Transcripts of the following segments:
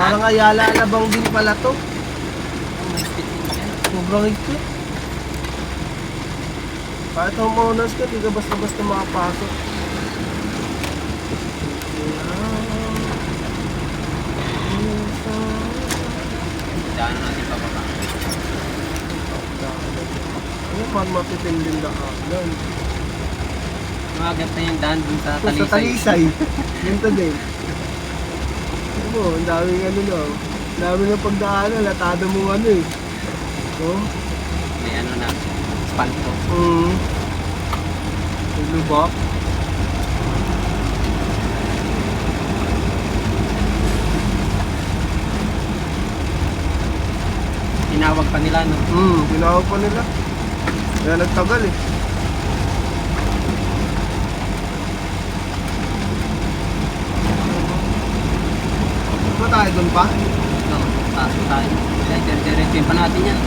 Parang Ayala Alabang din pala to. May speed limit yan. Sobrang higpit. Kahit homeowners ka, di ka basta-basta makapasok. Daan natin pababa. Ano man matitinding daanan? Mga ganda yung daan dun sa Sa Talisay. Talisay. Yun to din. Ano, ang daming ano no. Ang daming na pagdaanan, latado mo ano eh. So, May ano na, spalto. lubak. Tinawag pa nila, no? Tinawag pa nila. Kaya nagtagal eh. Ba tayo dun pa? No, taas pa tayo. Diretso pa natin yan.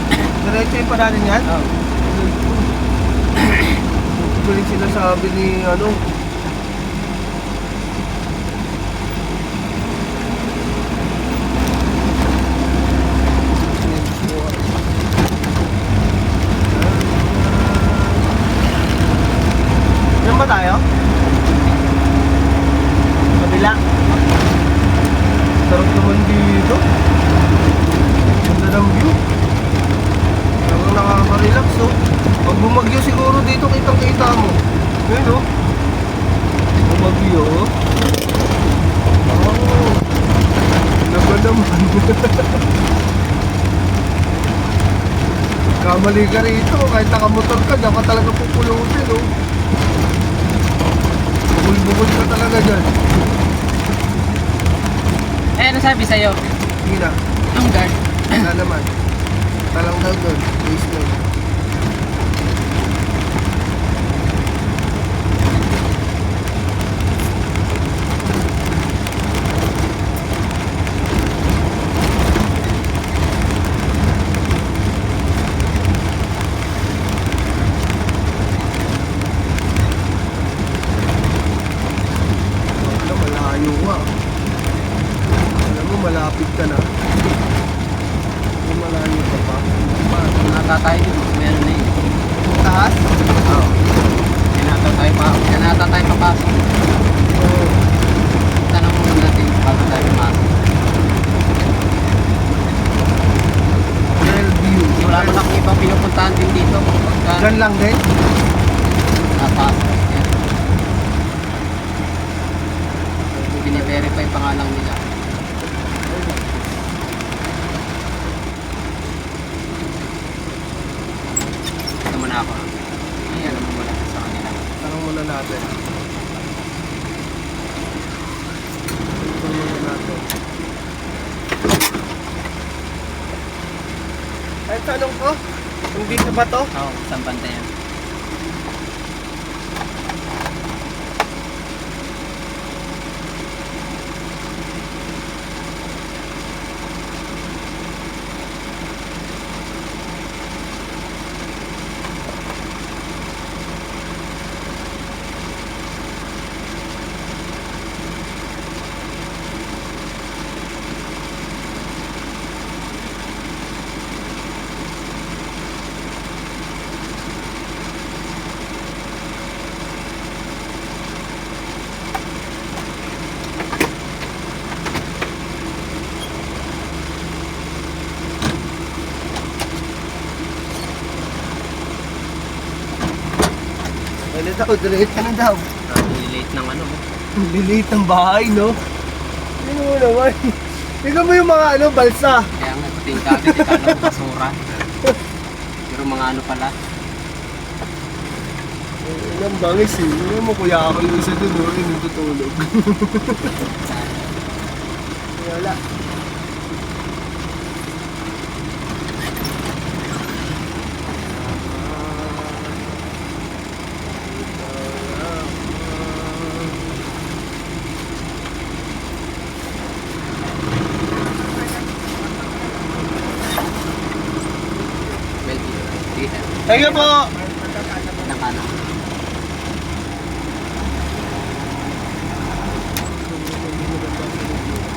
Diretso yung pa natin yan? Oo. Balik sila sabi ni ano. Yan ba tayo? Kabila. Sarap naman dito. Ganda ng view. Talagang nakaka-relax oh. Pag bumagyo siguro dito kitang-kita mo. Yun oh. Bumagyo oh. Oh. Laban naman. Kamali ka rito. Kahit nakamotor ka, diyan ka talaga pupulutin oh. Bukol-bukol ka talaga dyan. Eh, ano sabi sa'yo? Sige na. Ang guard. Wala naman. Talang daw doon. Base na. Malayo ka. Alam mo, malapit ka na. Kung malayo ka pa. Nata tayo dun. May ano na yun. Taas? Oo. Nata tayo papasok. Oo. Tanong mo natin bago tayo pumasok. Bellevue. Wala naman akong ibang pinupuntahan din dito. Diyan lang din? Napasok. Yan. Bine-verify pangalan nila. Ito muna ako. Ay, alam mo wala sa kanila. Tanong muna natin. Tanong muna natin. Ay, tanong ko. Kung dito ba to? Oo, isang banda yan. Ano daw? Diretso na daw. Late ng ano. Lilit ng bahay, no? Tingnan mo naman. Tingnan mo yung mga ano, balsa. Kaya nga, pati yung gamit, ikala mo basura. Pero mga ano pala. Ang bangis eh. Tingnan mo kuya ako yung isa dun, no? Yung natutulog. Wala. Thank you po! Ng ano.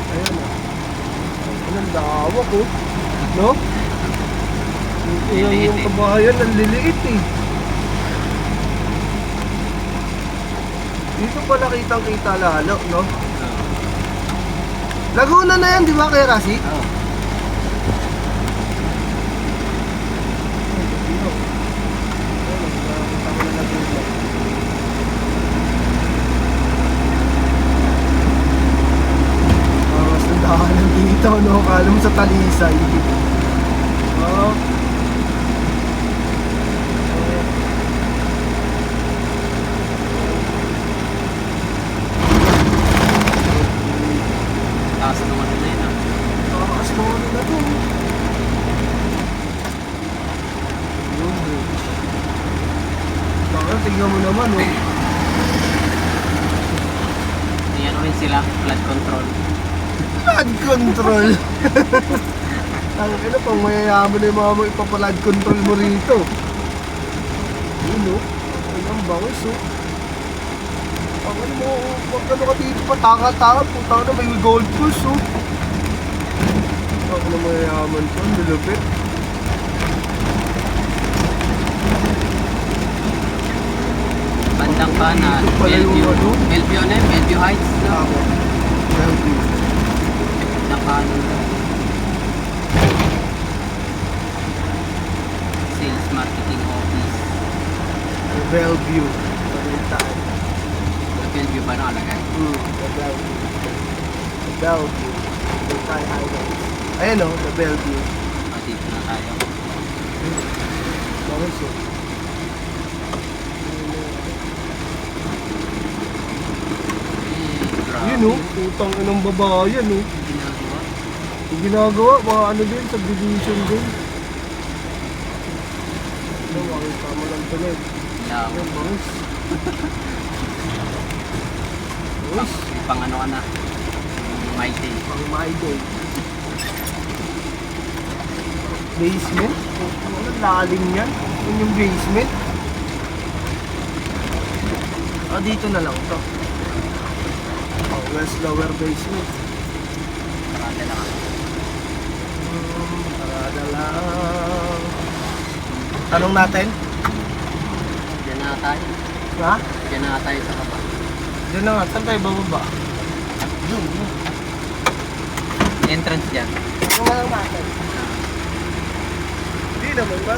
Ayan o. ng lawak oh. No? Liliit Yung eh. kabahayan, ang liliit eh. Dito pala kitang-kita lalo, no? Laguna na yan, di ba, kay Rasi? Oo. Mas nandahanan dito, no? Kala mo sa Talisay. Oh. Taas naman na yun ah. Takas mo na to. Baka tingnan mo naman, oh. May ano rin sila, flood control. Flood control. Ang ina, pang mayayaman na yung mga mo ipapalood control mo rito. Yun, oh. Ang bangis, oh. Ang ano mo, pag ano ka dito, pataka-taka, putang na may gold course, oh. Ako na mayayaman to, ang lulupit. Bandang pa na Ito pala yung Bellevue. ano? Bellevue ano yun? Bellevue Heights. No? Ako. Bellevue. Bandang pa ano. Sales Marketing Office. Bellevue. Pagalitaan. Sa Bellevue ba nakalagay? The Bellevue. The Bellevue. Bukay Highway. Ayan, oh, the Bellevue. Ah, dito na tayo. Bangis, oh. Grabe. Yun, oh. Putang inang babayan, oh. Ginagawa. Yung ginagawa, mga ano din, subdivision din. Ano, makita mo lang tuloy. Yaw. Ayun, bangis. Bangis. Pang ano ka na. Mighty. Pang my day. Basement? Ano, lalim yan? Yun yung basement? Ah, dito na lang to. Oh, west lower basement. Parada lang ako. Parada lang. Tanong natin? Diyan na tayo. Ha? Diyan na tayo sa baba. Diyan na nga, saan tayo bababa? Yun. Entrance dyan. Tanong na lang natin. Hindi naman ba?